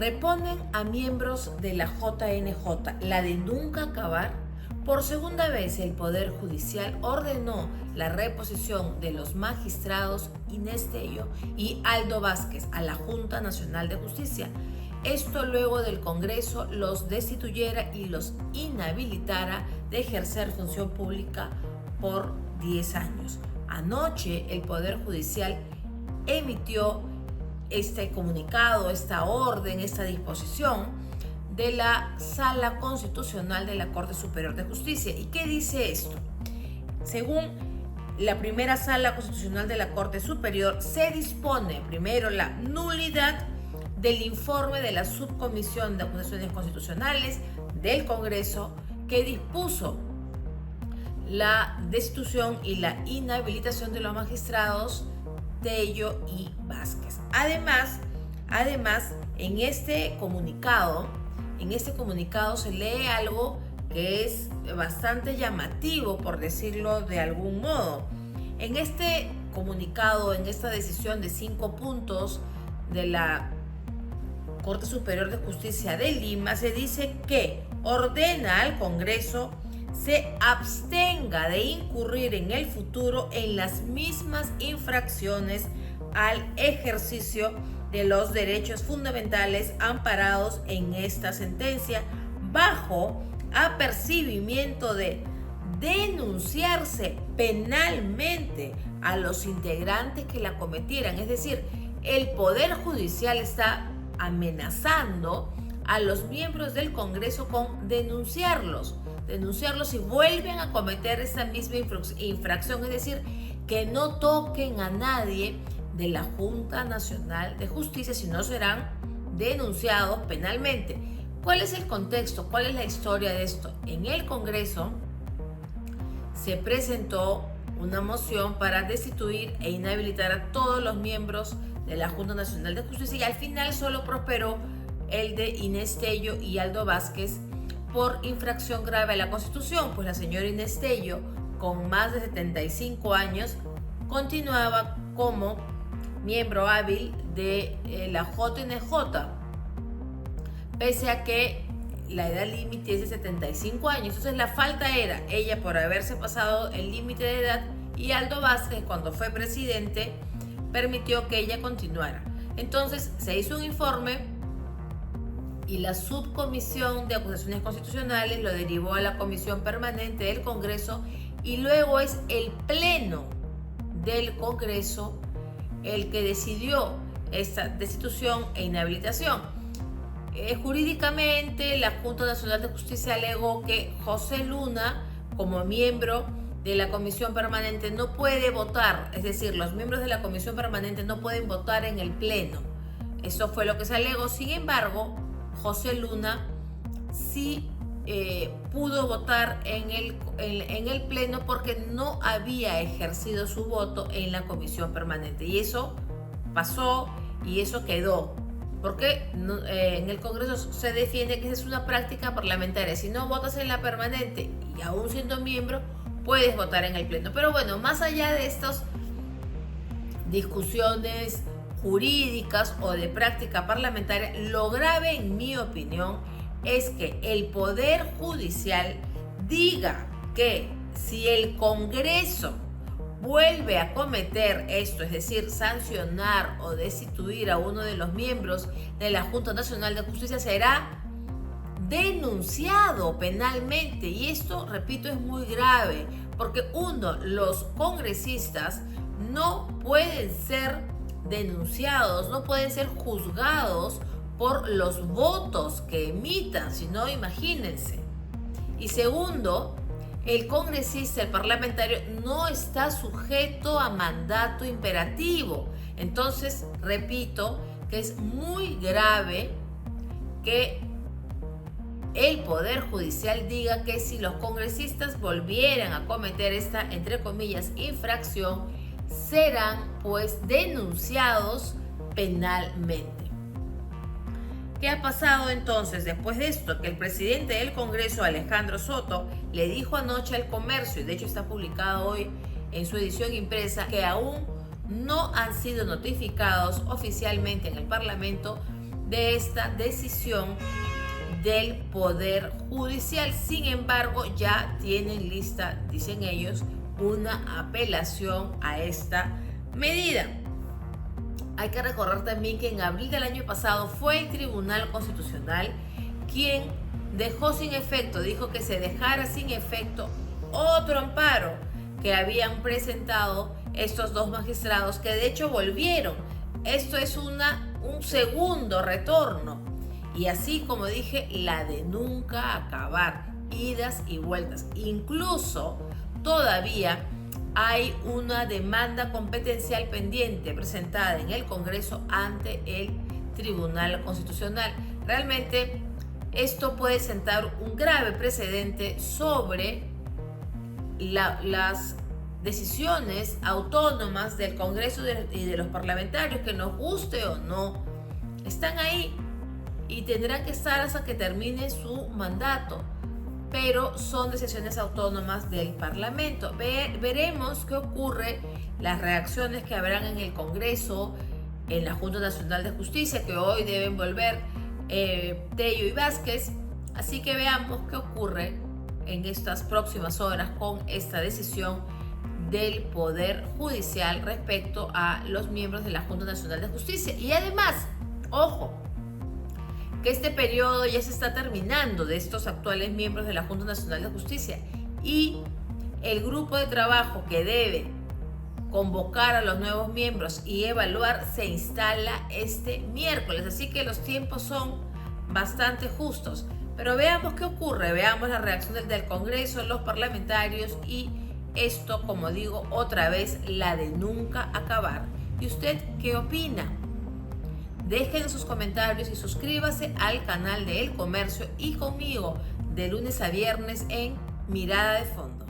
Reponen a miembros de la JNJ, la de nunca acabar. Por segunda vez, el Poder Judicial ordenó la reposición de los magistrados Inés Tello y Aldo Vázquez a la Junta Nacional de Justicia. Esto luego del Congreso los destituyera y los inhabilitara de ejercer función pública por 10 años. Anoche, el Poder Judicial emitió este comunicado, esta orden, esta disposición de la Sala Constitucional de la Corte Superior de Justicia. ¿Y qué dice esto? Según la primera Sala Constitucional de la Corte Superior, se dispone primero la nulidad del informe de la Subcomisión de Acusaciones Constitucionales del Congreso que dispuso la destitución y la inhabilitación de los magistrados Tello y Vázquez. Además, en este comunicado se lee algo que es bastante llamativo, por decirlo de algún modo. En este comunicado, en esta decisión de 5 puntos de la Corte Superior de Justicia de Lima, se dice que ordena al Congreso se abstenga de incurrir en el futuro en las mismas infracciones al ejercicio de los derechos fundamentales amparados en esta sentencia, bajo apercibimiento de denunciarse penalmente a los integrantes que la cometieran. Es decir, el Poder Judicial está amenazando a los miembros del Congreso con denunciarlos si vuelven a cometer esta misma infracción, es decir, que no toquen a nadie de la Junta Nacional de Justicia, si no serán denunciados penalmente. ¿Cuál es el contexto? ¿Cuál es la historia de esto? En el Congreso se presentó una moción para destituir e inhabilitar a todos los miembros de la Junta Nacional de Justicia y al final solo prosperó el de Inés Tello y Aldo Vázquez por infracción grave a la Constitución, pues la señora Inés Tello, con más de 75 años, continuaba como miembro hábil de la JNJ, pese a que la edad límite es de 75 años. Entonces la falta era ella por haberse pasado el límite de edad y Aldo Vázquez, cuando fue presidente, permitió que ella continuara. Entonces se hizo un informe y la Subcomisión de Acusaciones Constitucionales lo derivó a la Comisión Permanente del Congreso y luego es el Pleno del Congreso el que decidió esta destitución e inhabilitación. Jurídicamente, la Junta Nacional de Justicia alegó que José Luna, como miembro de la Comisión Permanente, no puede votar, es decir, los miembros de la Comisión Permanente no pueden votar en el Pleno. Eso fue lo que se alegó. Sin embargo, José Luna sí pudo votar en el Pleno porque no había ejercido su voto en la Comisión Permanente. Y eso pasó y eso quedó. Porque en el Congreso se defiende que es una práctica parlamentaria. Si no votas en la permanente y aún siendo miembro, puedes votar en el Pleno. Pero bueno, más allá de estas discusiones jurídicas o de práctica parlamentaria, lo grave, en mi opinión, es que el Poder Judicial diga que si el Congreso vuelve a cometer esto, es decir, sancionar o destituir a uno de los miembros de la Junta Nacional de Justicia, será denunciado penalmente. Y esto, repito, es muy grave, porque los congresistas no pueden ser denunciados, no pueden ser juzgados por los votos que emitan, si no, imagínense. Y segundo, el congresista, el parlamentario, no está sujeto a mandato imperativo. Entonces, repito, que es muy grave que el Poder Judicial diga que si los congresistas volvieran a cometer esta, entre comillas, infracción, serán pues denunciados penalmente. ¿Qué ha pasado entonces después de esto? Que el presidente del Congreso, Alejandro Soto, le dijo anoche al Comercio, y de hecho está publicado hoy en su edición impresa, que aún no han sido notificados oficialmente en el Parlamento de esta decisión del Poder Judicial. Sin embargo, ya tienen lista, dicen ellos, una apelación a esta medida. Hay que recordar también que en abril del año pasado fue el Tribunal Constitucional quien dejó sin efecto, dijo que se dejara sin efecto otro amparo que habían presentado estos dos magistrados, que de hecho volvieron. Esto es un segundo retorno. Y así como dije, la de nunca acabar, idas y vueltas. Incluso todavía hay una demanda competencial pendiente presentada en el Congreso ante el Tribunal Constitucional. Realmente esto puede sentar un grave precedente sobre las decisiones autónomas del Congreso y de los parlamentarios, que nos guste o no, están ahí y tendrán que estar hasta que termine su mandato, pero son decisiones autónomas del Parlamento. Veremos qué ocurre, las reacciones que habrán en el Congreso, en la Junta Nacional de Justicia, que hoy deben volver Tello y Vázquez. Así que veamos qué ocurre en estas próximas horas con esta decisión del Poder Judicial respecto a los miembros de la Junta Nacional de Justicia. Y además, ojo, que este periodo ya se está terminando de estos actuales miembros de la Junta Nacional de Justicia, y el grupo de trabajo que debe convocar a los nuevos miembros y evaluar se instala este miércoles, así que los tiempos son bastante justos. Pero veamos qué ocurre, veamos la reacción del Congreso, los parlamentarios, y esto, como digo, otra vez la de nunca acabar. ¿Y usted qué opina? Dejen sus comentarios y suscríbase al canal de El Comercio y conmigo de lunes a viernes en Mirada de Fondo.